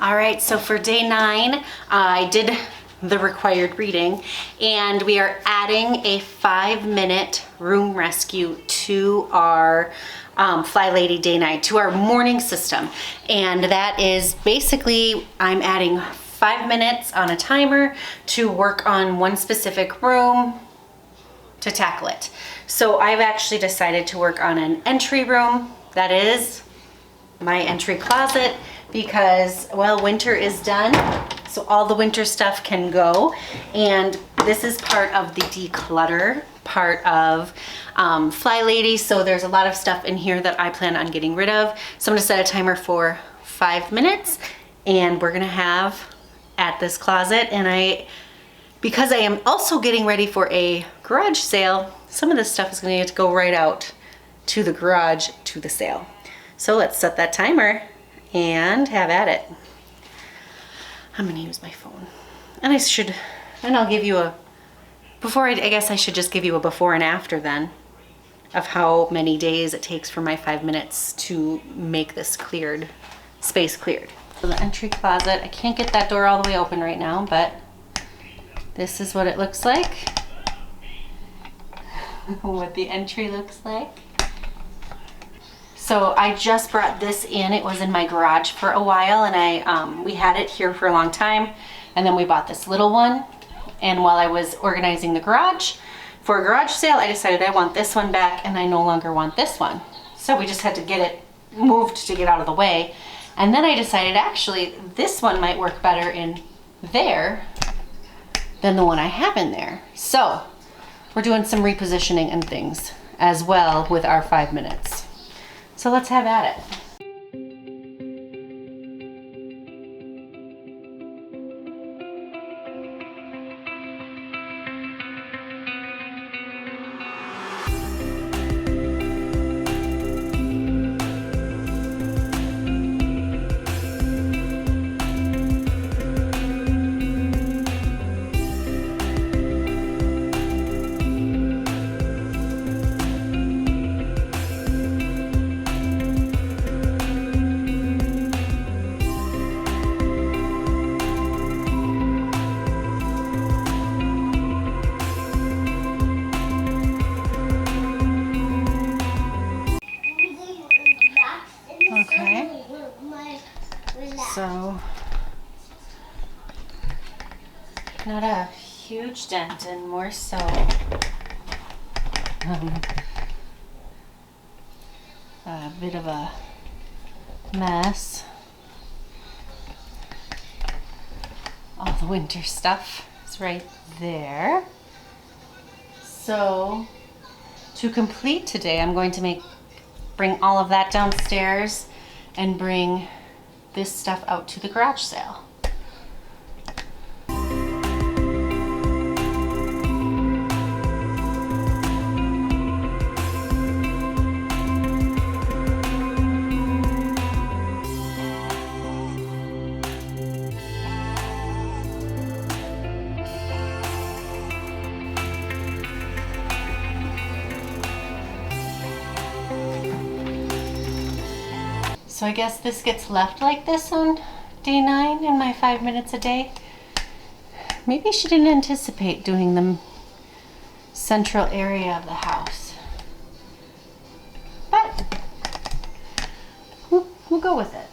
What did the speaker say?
All right, so for day 9, I did the required reading, and we are adding a 5-minute room rescue to our FlyLady Day 9, to our morning system. And that is basically, I'm adding 5 minutes on a timer to work on one specific room to tackle it. So I've actually decided to work on an entry room, that is my entry closet, because, well, winter is done, so all the winter stuff can go. And this is part of the declutter part of FlyLady, so there's a lot of stuff in here that I plan on getting rid of. So I'm gonna set a timer for 5 minutes, and we're gonna have at this closet. And because I am also getting ready for a garage sale, some of this stuff is gonna get to go right out to the garage to the sale. So let's set that timer and have at it. I'm gonna use my phone. And I'll give you a, I guess I should just give you a before and after then of how many days it takes for my 5 minutes to make this space cleared. So the entry closet, I can't get that door all the way open right now, but this is what it looks like. What the entry looks like. So I just brought this in. It was in my garage for a while, and we had it here for a long time, and then we bought this little one. And while I was organizing the garage for a garage sale, I decided I want this one back, and I no longer want this one. So we just had to get it moved to get out of the way. And then I decided actually this one might work better in there than the one I have in there. So we're doing some repositioning and things as well with our 5 minutes. So let's have at it. So, not a huge dent, and more so a bit of a mess. All the winter stuff is right there. So, to complete today, I'm going to bring all of that downstairs and bring this stuff out to the garage sale. So I guess this gets left like this on day 9 in my 5 minutes a day. Maybe she didn't anticipate doing the central area of the house. But we'll go with it.